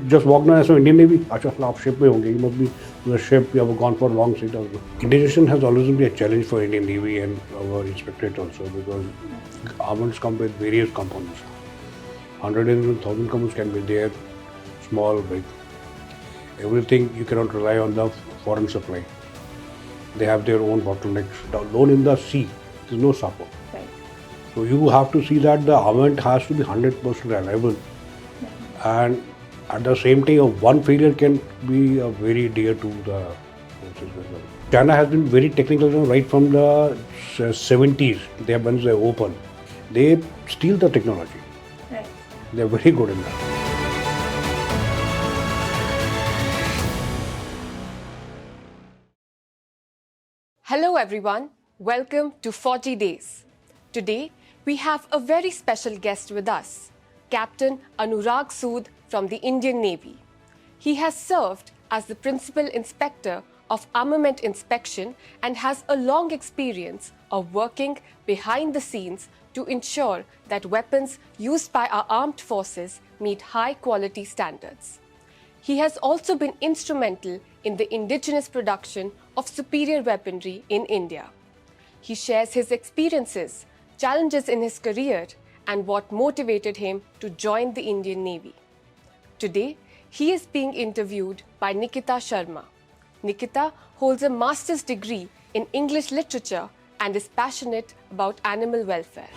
just walked in as an Indian Navy. अच्छा आप ship में होंगे. You must be the ship. You have gone for a long sea. Indigenous has always been a challenge for Indian Navy and our inspectorate also, because armaments come with various components. 100 and 1,000 components can be there, small, big. Everything you cannot rely on the foreign supply. They have their own bottlenecks. Alone in the sea, there is no support. Right. So you have to see that the armament has to be 100% reliable. And at the same time, one failure can be very dear to the forces as well. China has been very technical right from the 70s. They have once they open. They steal the technology. Right. They are very good in that. Hello everyone, welcome to Fauji Days. Today we have a very special guest with us, Captain Anurag Sood from the Indian Navy. He has served as the Principal Inspector of Armament Inspection and has a long experience of working behind the scenes to ensure that weapons used by our armed forces meet high quality standards. He has also been instrumental in the indigenous production of superior weaponry in India. He shares his experiences, challenges in his career, and what motivated him to join the Indian Navy. Today, he is being interviewed by Nikita Sharma. Nikita holds a master's degree in English literature and is passionate about animal welfare.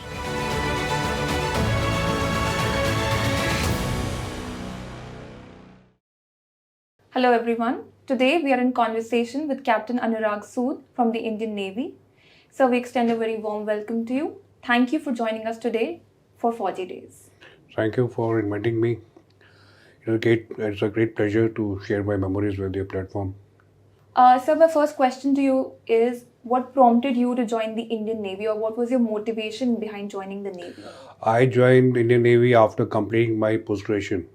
Hello everyone. Today we are in conversation with Captain Anurag Sood from the Indian Navy. So we extend a very warm welcome to you. Thank you for joining us today for Fauji Days. Thank you for inviting me. It's a great pleasure to share my memories with your platform. So my first question to you is, what prompted you to join the Indian Navy, or what was your motivation behind joining the Navy? I joined Indian Navy after completing my post-graduation.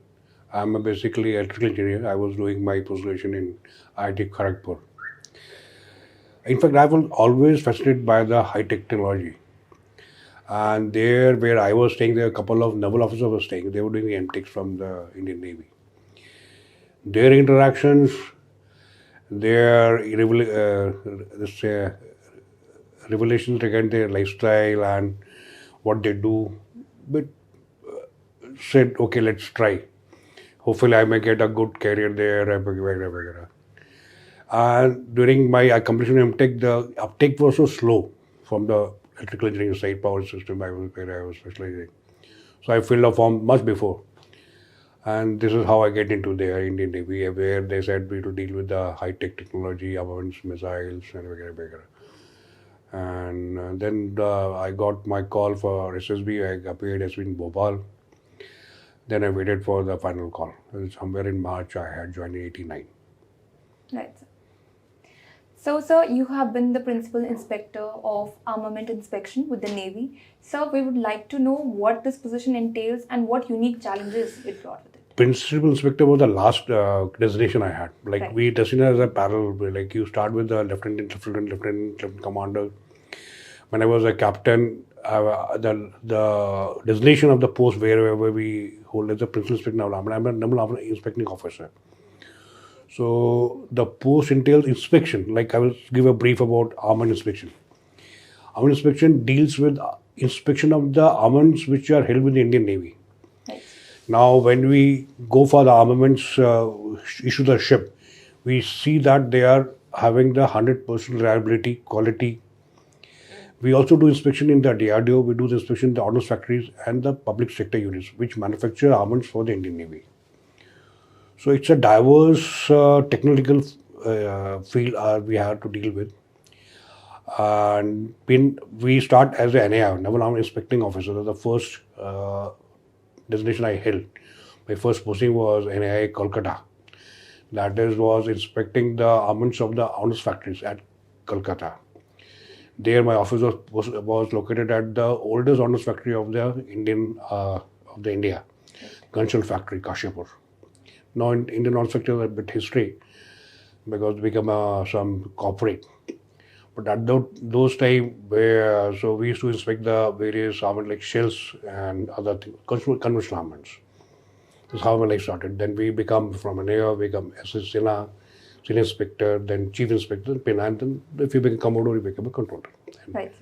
I'm basically electrical engineer. I was doing my post-graduation in IIT Kharagpur. In fact, I was always fascinated by the high-tech technology. And there where I was staying, there were a couple of naval officers were staying. They were doing the MTechs from the Indian Navy. Their interactions, their revelations regarding their lifestyle and what they do, but said, okay, let's try. Hopefully I may get a good career there. And during my completion of MTech, the uptake was so slow from the electrical engineering side, power system where I was specializing. So I filled a form much before. And this is how I get into the Indian Navy, where they said we to deal with the high-tech technology, armaments, missiles, and And then I got my call for SSB. I appeared as in Bhopal. Then I waited for the final call. And somewhere in March, I had joined in 89. Right. So, sir, you have been the Principal Inspector of Armament Inspection with the Navy. Sir, we would like to know what this position entails and what unique challenges it brought with it. Principal Inspector was the last designation I had. Like Right. we designated as a parallel. Like you start with the lieutenant commander. When I was a captain, the designation of the post wherever we hold as a Principal Inspector Naval Armament. I'm a Naval Armament Inspecting Officer. So the post entails inspection. Like I will give a brief about armament inspection. Armament inspection deals with inspection of the armaments which are held with the Indian Navy. Right. Now, when we go for the armaments issue the ship, we see that they are having the 100% reliability, quality. We also do inspection in the DRDO. We do the inspection in the ordnance factories and the public sector units, which manufacture armaments for the Indian Navy. So it's a diverse technical field we have to deal with. And we start as a NAI, Naval Armament Inspecting Officer. That's the first designation I held. My first posting was NAI Kolkata. That is, was inspecting the armaments of the ordnance factories at Kolkata. There, my office was located at the oldest ordnance factory of the India, Gunshell Factory, Kashipur. Now, in Indian ordnance factory has a bit history because it became some corporate. But at those times, so we used to inspect the various armaments like shells and other things, conventional armaments. That's how my life started. Then we become from an AO, become SS Senior Inspector, then Chief Inspector, PIN, and then if you become Commodore, you become a controller. Right.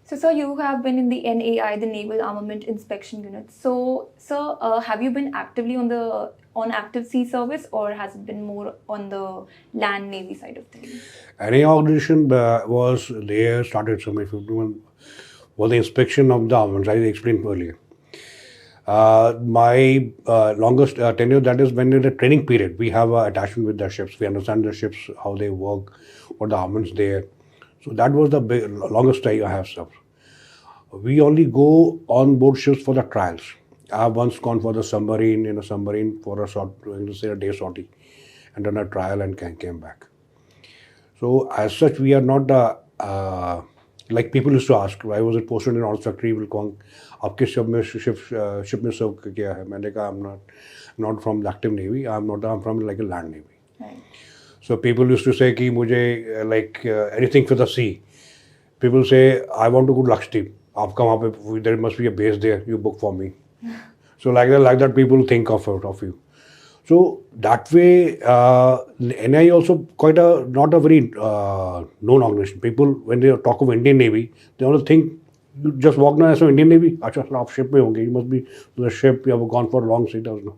So, sir, you have been in the NAI, the Naval Armament Inspection Unit. So, sir, have you been actively on active sea service, or has it been more on the land Navy side of things? NAI organization was there, started so much was the inspection of the armaments, I explained earlier. My longest tenure, that is when in the training period, we have an attachment with the ships. We understand the ships, how they work, what the armaments there. So that was the longest time I have served. We only go on board ships for the trials. I have once gone for the submarine, in a submarine for a day sortie, and done a trial and came back. So as such, we are not like people used to ask, why was it posted in Arms Factory? Will call, आपके ship में serve किया है? मैंने कहा, I'm not from the active navy. I'm from like a land navy. Right. So people used to say कि मुझे like anything for the sea. People say, I want to go to Lakshadweep. आपका वहाँ पे there must be a base there. You book for me. So like that, people think of you. So that way, NI also quite not a very known organization. People, when they talk of Indian Navy, they also think you just walk down as an Indian Navy. Acha, आप ship में होंगे. You must be the ship. You have gone for a long sea. No.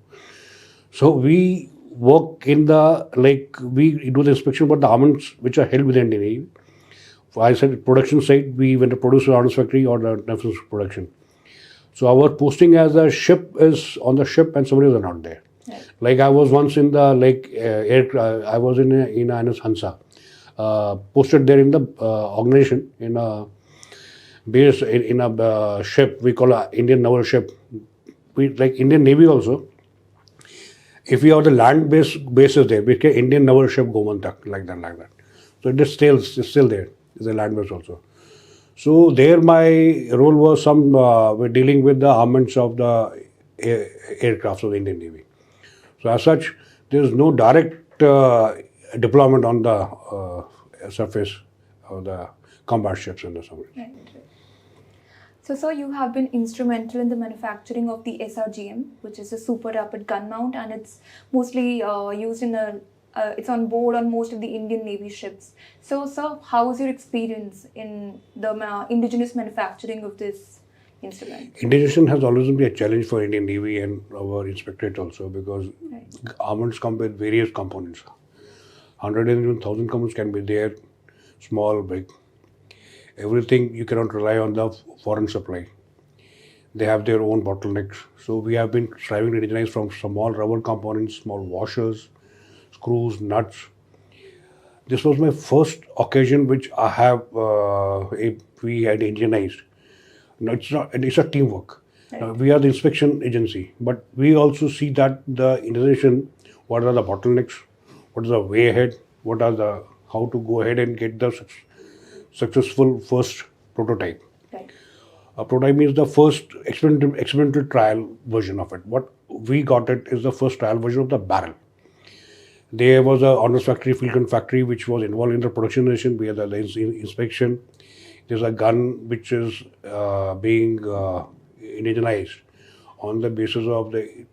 So we work in the we do the inspection about the armaments which are held within the Indian Navy. I said production side. We went to produce the arms factory or the naval production. So our posting as a ship is on the ship and somebody is not there. Right. Like I was once in the I was in INS Hansa, posted there in the organization in a base in a ship we call a Indian naval ship. We like Indian Navy also. If we have the land bases there, we can Indian naval ship Gomantak like that. So it is still there. It's a land base also. So there my role was we're dealing with the armaments of the aircraft of the Indian Navy. So as such, there is no direct deployment on the surface of the combat ships in the submarine. Right. So, sir, you have been instrumental in the manufacturing of the SRGM, which is a super rapid gun mount, and it's mostly used it's on board on most of the Indian Navy ships. So, sir, how was your experience in the indigenous manufacturing of this instrument? Indigenous has always been a challenge for Indian Navy and our inspectorate also, because armaments come with various components. 100 and even 1,000 components can be there, small, big. Everything you cannot rely on the foreign supply. They have their own bottlenecks. So we have been striving to indigenize from small rubber components, small washers, screws, nuts. This was my first occasion which I have we had indigenized. No, it's a teamwork. Right. We are the inspection agency, but we also see that the indigenization, what are the bottlenecks, what is the way ahead, how to go ahead and get the successful first prototype. Right. A prototype means the first experimental trial version of it. What we got it is the first trial version of the barrel. There was a honors factory, field gun factory, which was involved in the production nation. We had the inspection. There's a gun which is being indigenized on the basis of the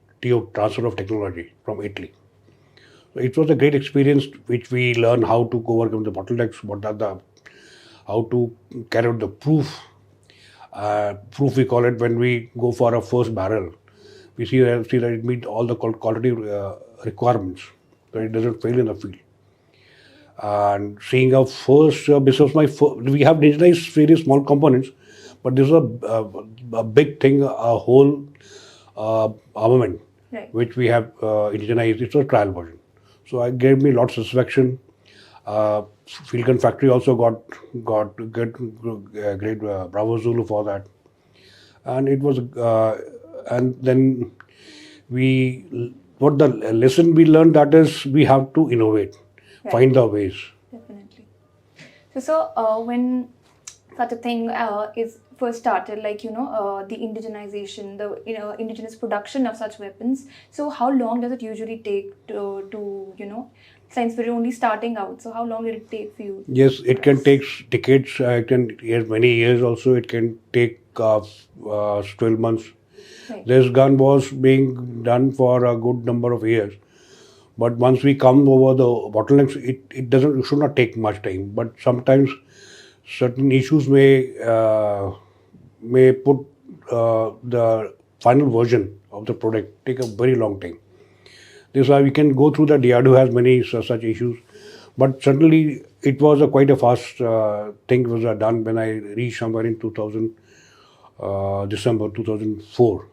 transfer of technology from Italy. So it was a great experience, which we learned how to overcome the bottlenecks, how to carry out the proof. Proof we call it when we go for a first barrel. We see that it meets all the quality requirements, so it doesn't fail in the field. And seeing our first, we have digitized various small components, but this is a big thing, a whole armament, Right. which we have indigenized. It's a trial version. So it gave me lots of satisfaction. Field gun factory also got great Bravo Zulu for that, and it was and then what the lesson we learned, that is we have to innovate, Right. find the ways. Definitely. So, sir, when such a thing is first started, the indigenization, the indigenous production of such weapons, so how long does it usually take to since we're only starting out, so how long did it take for you? Yes, it can take decades. It can many years also. It can take 12 months. Right. This gun was being done for a good number of years. But once we come over the bottlenecks, it should not take much time. But sometimes certain issues may put the final version of the product take a very long time. This is why we can go through the DRDO has many such issues. But certainly it was quite a fast thing was done when I reached somewhere in 2000, December 2004.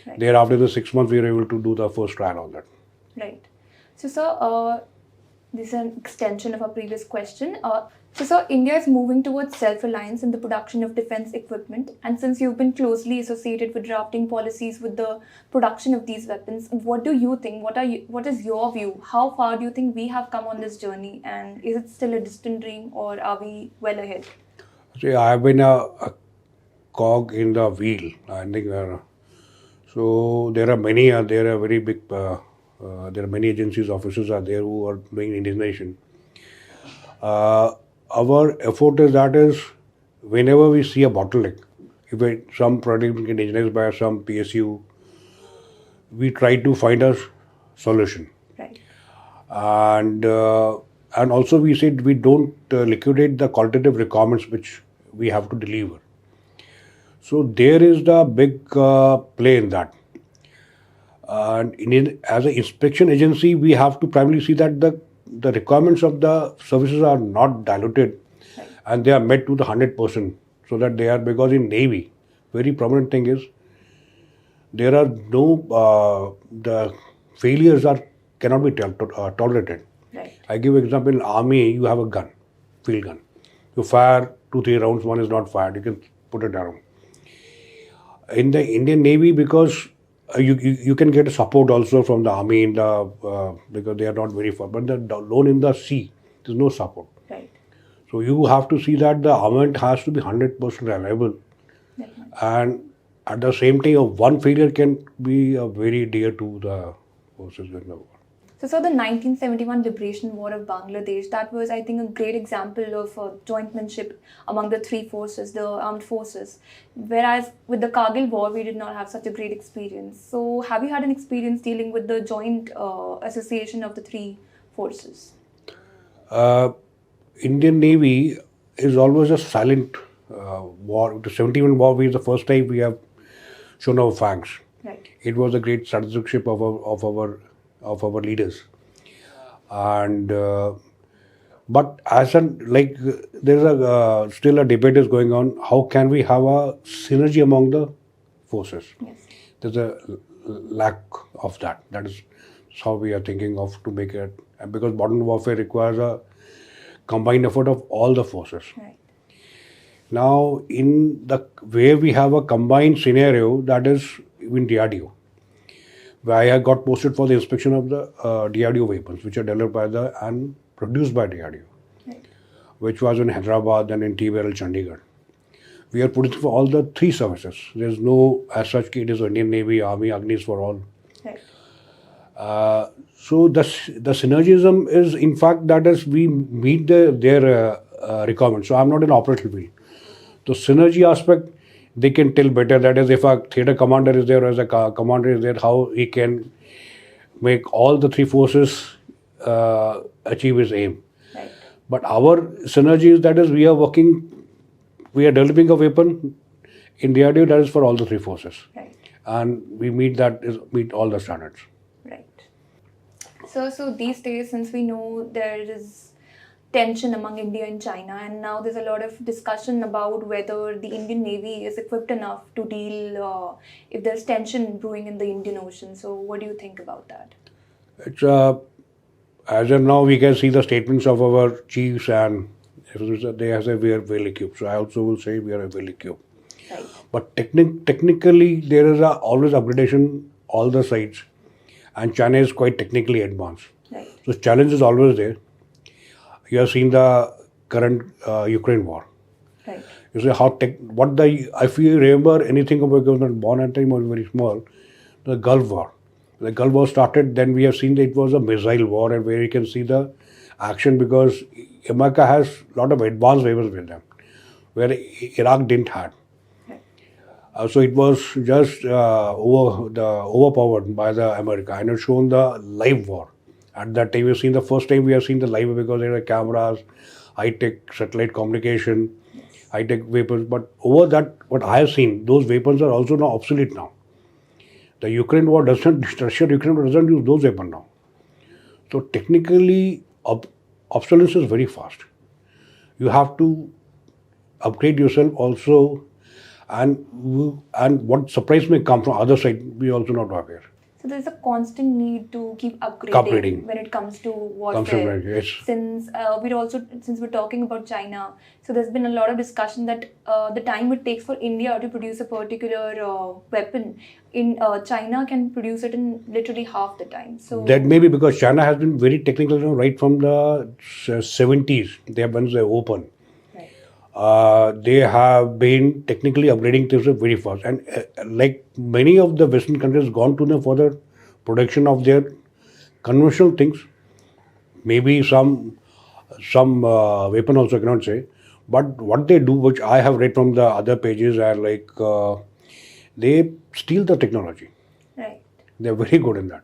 Right. Thereafter the 6 months we were able to do the first trial on that. Right. So, sir, this is an extension of our previous question. So, sir, India is moving towards self-reliance in the production of defense equipment. And since you've been closely associated with drafting policies with the production of these weapons, what do you think? What is your view? How far do you think we have come on this journey? And is it still a distant dream, or are we well ahead? See, I have been a cog in the wheel. I think so. There are many. There are very big. There are many agencies, officers are there who are doing indigenization. Our effort is whenever we see a bottleneck, if some product is indigenized by some PSU, we try to find a solution. Right. And also we said we don't liquidate the qualitative requirements which we have to deliver. So there is the big play in that. And as an inspection agency, we have to primarily see that the requirements of the services are not diluted, Right. and they are met to the 100%. So that they are, because in Navy, very prominent thing is there are no the failures cannot be tolerated. Right. I give example, in Army you have a gun, field gun. You fire 2-3 rounds, one is not fired, you can put it down. In the Indian Navy, because you can get support also from the Army because they are not very far. But the alone in the sea, there's no support. Right. So you have to see that the armament has to be 100% reliable. Definitely. And at the same time, one failure can be very dear to the forces in the war. So, the 1971 liberation war of Bangladesh, that was, I think, a great example of jointmanship among the three forces, the armed forces. Whereas with the Kargil war, we did not have such a great experience. So, have you had an experience dealing with the joint association of the three forces? Indian Navy is always a silent war. The 71 war is the first time we have shown our fangs. Right. It was a great strategship of our leaders, and but as there is still a debate is going on. How can we have a synergy among the forces? Yes. There's a lack of that. That is how we are thinking of to make it, and because modern warfare requires a combined effort of all the forces. Right. Now, in the where we have a combined scenario, that is in DRDO, where I got posted for the inspection of the DRDO weapons, which are developed by and produced by DRDO, Right. which was in Hyderabad and in TBRL Chandigarh. We are producing for all the three services. There is no, as such, it is Indian Navy, Army, Agnis for all. Right. So the synergism is, in fact, that is we meet their requirements. So I'm not an operational field. The synergy aspect, they can tell better. That is, if a theatre commander is there, or as a commander is there, how he can make all the three forces achieve his aim. Right. But our synergy is that is we are developing a weapon in DRDO that is for all the three forces, Right. and we meet all the standards. Right. So these days, since we know there is tension among India and China, and now there's a lot of discussion about whether the Indian Navy is equipped enough to deal if there's tension brewing in the Indian Ocean. So what do you think about that? It's as of now we can see the statements of our chiefs, and they have said we are well equipped. So I also will say we are well equipped. Right. But technically there is always upgradation all the sides, and China is quite technically advanced. Right. So challenge is always there. You have seen the current Ukraine war. Right. You see if you remember anything about government born at time was very small, the Gulf War. The Gulf War started, then we have seen that it was a missile war, and where you can see the action because America has a lot of advanced weapons with them, where Iraq didn't have. Right. So it was just overpowered by the America, and it shown the live war. At that time, we've seen the first time we have seen the live because there are cameras, high-tech satellite communication, high-tech weapons. But over that, what I have seen, those weapons are also now obsolete now. The Ukraine war doesn't, Russia-Ukraine war doesn't use those weapons now. So technically, obsolescence is very fast. You have to upgrade yourself also, and what surprise may come from other side, we also not aware. So there's a constant need to keep upgrading when it comes to warfare. Yes. Since we're talking about China, so there's been a lot of discussion that the time it takes for India to produce a particular weapon in China can produce it in literally half the time. So That may be because China has been very technical, right from the 70s. They have once they open. They have been technically upgrading things very fast, and like many of the Western countries, gone to them for the production of their conventional things. Maybe some weapon also I cannot say, but what they do, which I have read from the other pages, are like they steal the technology. right. They are very good in that.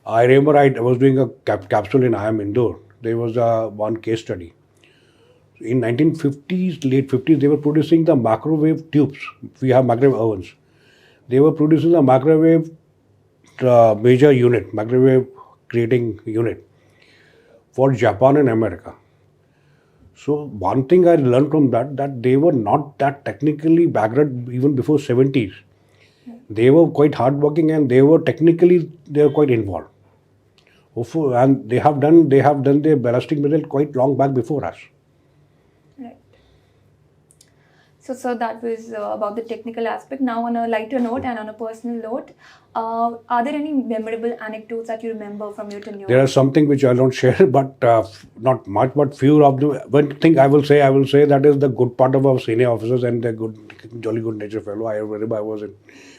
I remember I was doing a capsule in Indore. There was one case study. In 1950s, late 50s, they were producing the microwave tubes. We have microwave ovens. They were producing the microwave major unit, microwave creating unit for Japan and America. So one thing I learned from that they were not that technically backward even before 70s. They were quite hardworking and they were quite involved. And they have done their ballistic missile quite long back before us. Right. So that was about the technical aspect. Now, on a lighter note and on a personal note, are there any memorable anecdotes that you remember from your tenure? There are something which I don't share, but not much, but few of them. One thing I will say that is the good part of our senior officers and the jolly good nature fellow. I remember I was in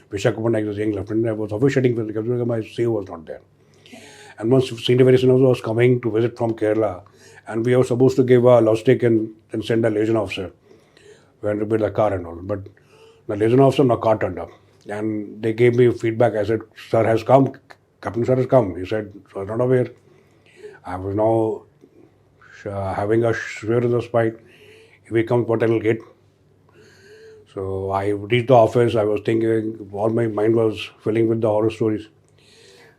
Vishakhapatnam, I was a young lieutenant. I was officiating for the captain. My CEO was not there. And one senior officer was coming to visit from Kerala, and we were supposed to give a logistic and send a liaison officer. We went to build a car and all, but the liaison officer, no car turned up. And they gave me feedback. I said, sir has come, Captain sir has come. He said, so I was not aware. I was now having a swear in the spine. If he comes, what I will get. So I reached the office. I was thinking, all my mind was filling with the horror stories.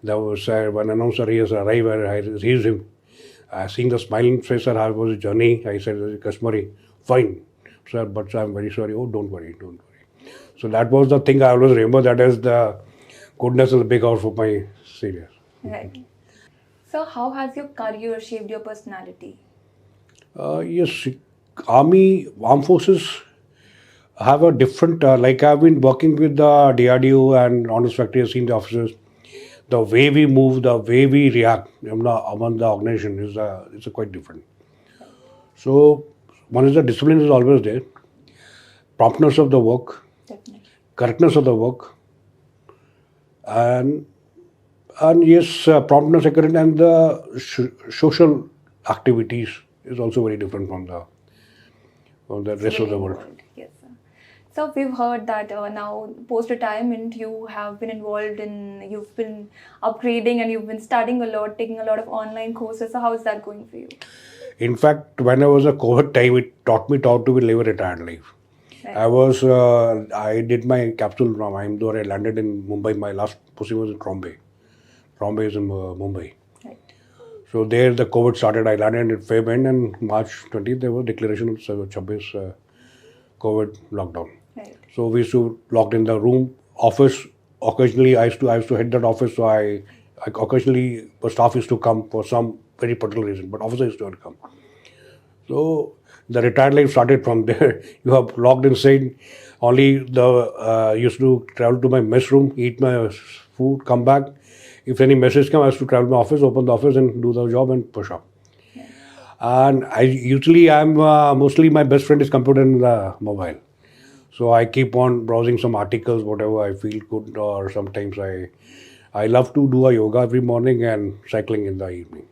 There was one announcer, he has arrived, I received him. Seeing the smiling face, sir, how was his journey? I said, customary, fine. Sir, but sir, I'm very sorry. Oh, don't worry. So that was the thing I always remember. That is the goodness of the big house for my seniors. Right. So how has your career shaped your personality? Yes, armed forces have a different, like I've been working with the DRDO and Honors Factory, I've seen the officers. The way we move, the way we react among the organization is quite different. So one is the discipline is always there, promptness of the work, Definitely. correctness of the work, and yes, promptness, accurate, and the social activities is also very different from the rest of the world. Yes, sir. So we've heard that now post-retirement you've been upgrading and you've been studying a lot, taking a lot of online courses. So how is that going for you? In fact, when I was a COVID time, it taught me how to live a retired life. Right. I did my capsule from Indore. I landed in Mumbai. My last posting was in Trombay. Trombay is in Mumbai. Right. So there the COVID started. I landed in Feb end and March 20th there was declaration of 26 COVID lockdown. Right. So we used to locked in the room. Office, occasionally I used to head that office. So I occasionally the staff used to come for some very particular reason, but officers used to not come. So the retired life started from there. You have locked inside. Only used to travel to my mess room, eat my food, come back. If any message come, I used to travel to my office, open the office and do the job and push up. Yeah. And I'm mostly my best friend is computer and mobile. So I keep on browsing some articles, whatever I feel good, or sometimes I love to do a yoga every morning and cycling in the evening.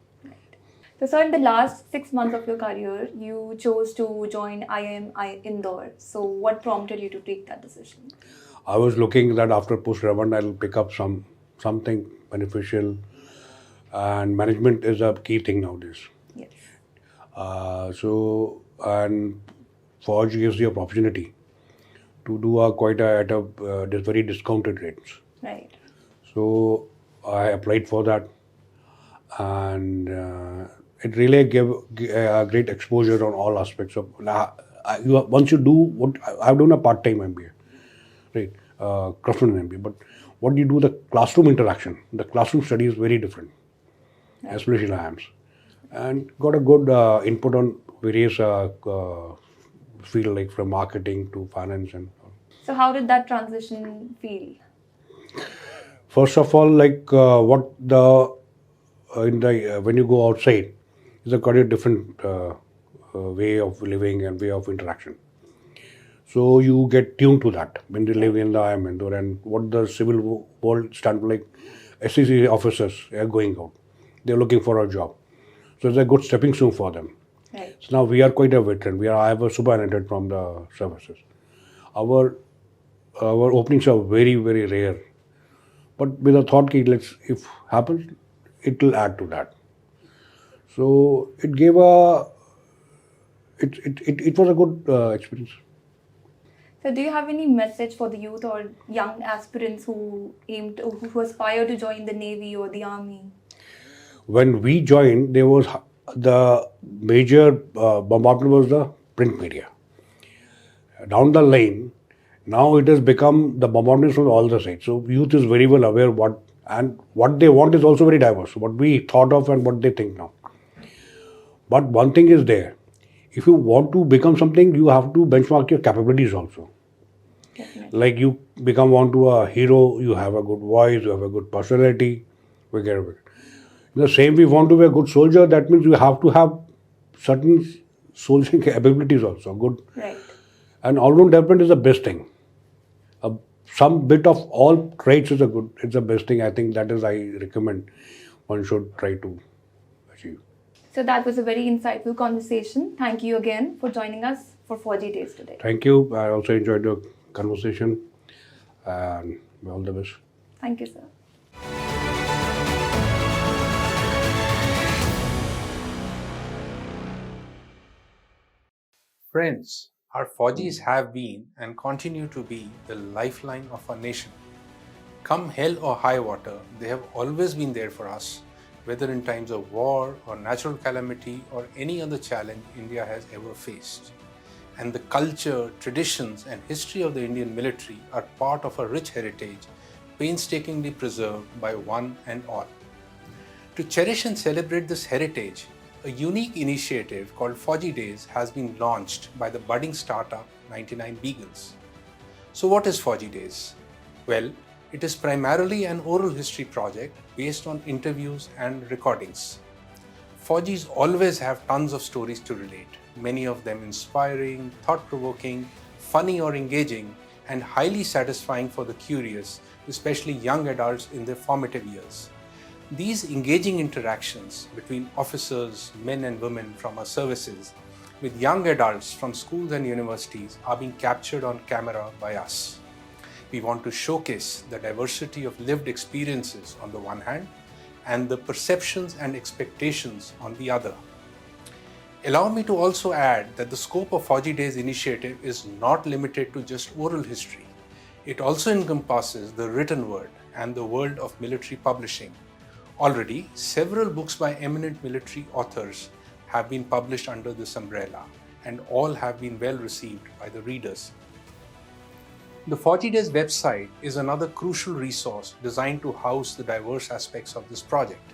So, sir, in the last 6 months of your career, you chose to join IIM Indore. So, what prompted you to take that decision? I was looking that after post-retirement I'll pick up something beneficial, and management is a key thing nowadays. Yes. And Forge gives you an opportunity to do at a very discounted rates. Right. So I applied for that, and it really gave a great exposure on all aspects of. Once you do what I've done a part-time MBA, right, craftsman MBA, but what you do the classroom interaction, the classroom study is very different, especially in IIMs, and got a good input on various field like from marketing to finance and. So how did that transition feel? First of all, like what the in the when you go outside, is a quite a different way of living and way of interaction. So you get tuned to that when you live in the environment, and what the civil world stand like. SEC officers are going out; they're looking for a job, so it's a good stepping stone for them. Right. So now we are quite a veteran. I have a superannuated from the services. Our openings are very very rare, but with a thought key, if happens, it will add to that. So it gave it was a good experience. So do you have any message for the youth or young aspirants who who aspire to join the Navy or the Army? When we joined, there was the major bombardment was the print media. Down the lane, now it has become the bombardment from all the sides. So youth is very well aware what they want is also very diverse. What we thought of and what they think now. But one thing is there. If you want to become something, you have to benchmark your capabilities also. Definitely. Like you become onto a hero, you have a good voice, you have a good personality, whatever. In the same way, you want to be a good soldier, that means you have to have certain soldiering abilities also. Good. Right. And all-round development is the best thing. Some bit of all traits is it's the best thing. I think that is I recommend one should try to achieve. So that was a very insightful conversation. Thank you again for joining us for Fauji Days today. Thank you. I also enjoyed your conversation, and all the best. Thank you, sir. Friends, our Faujis have been and continue to be the lifeline of our nation. Come hell or high water, they have always been there for us, whether in times of war or natural calamity or any other challenge India has ever faced. And the culture, traditions, and history of the Indian military are part of a rich heritage, painstakingly preserved by one and all. To cherish and celebrate this heritage, a unique initiative called Fauji Days has been launched by the budding startup 99 Beagles. So what is Fauji Days? Well, it is primarily an oral history project based on interviews and recordings. Faujis always have tons of stories to relate, many of them inspiring, thought-provoking, funny or engaging, and highly satisfying for the curious, especially young adults in their formative years. These engaging interactions between officers, men and women from our services, with young adults from schools and universities are being captured on camera by us. We want to showcase the diversity of lived experiences on the one hand and the perceptions and expectations on the other. Allow me to also add that the scope of Fauji Days initiative is not limited to just oral history. It also encompasses the written word and the world of military publishing. Already, several books by eminent military authors have been published under this umbrella, and all have been well received by the readers. The Fauji Days website is another crucial resource designed to house the diverse aspects of this project.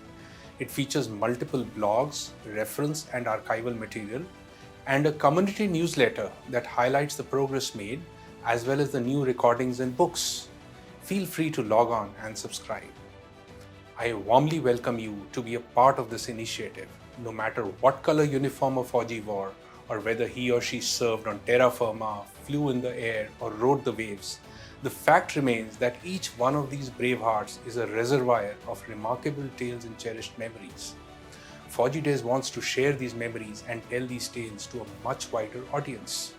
It features multiple blogs, reference and archival material, and a community newsletter that highlights the progress made as well as the new recordings and books. Feel free to log on and subscribe. I warmly welcome you to be a part of this initiative, no matter what color uniform a Fauji wore, or whether he or she served on terra firma, flew in the air, or rode the waves. The fact remains that each one of these brave hearts is a reservoir of remarkable tales and cherished memories. Fauji Days wants to share these memories and tell these tales to a much wider audience.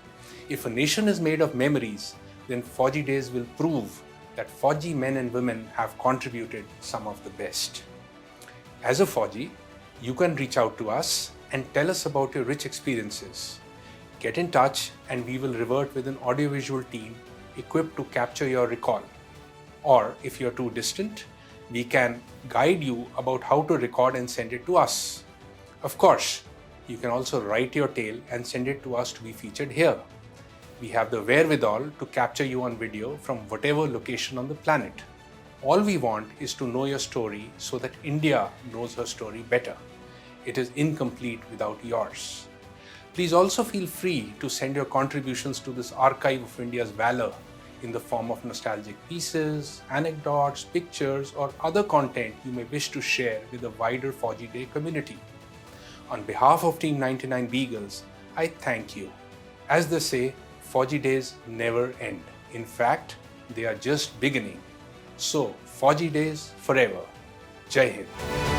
If a nation is made of memories, then Fauji Days will prove that Fauji men and women have contributed some of the best. As a Fauji, you can reach out to us and tell us about your rich experiences. Get in touch and we will revert with an audiovisual team equipped to capture your recall. Or if you're too distant, we can guide you about how to record and send it to us. Of course, you can also write your tale and send it to us to be featured here. We have the wherewithal to capture you on video from whatever location on the planet. All we want is to know your story so that India knows her story better. It is incomplete without yours. Please also feel free to send your contributions to this archive of India's valor in the form of nostalgic pieces, anecdotes, pictures, or other content you may wish to share with the wider Fauji Day community. On behalf of Team 99 Beagles, I thank you. As they say, Fauji Days never end. In fact, they are just beginning. So, Fauji Days forever. Jai Hind.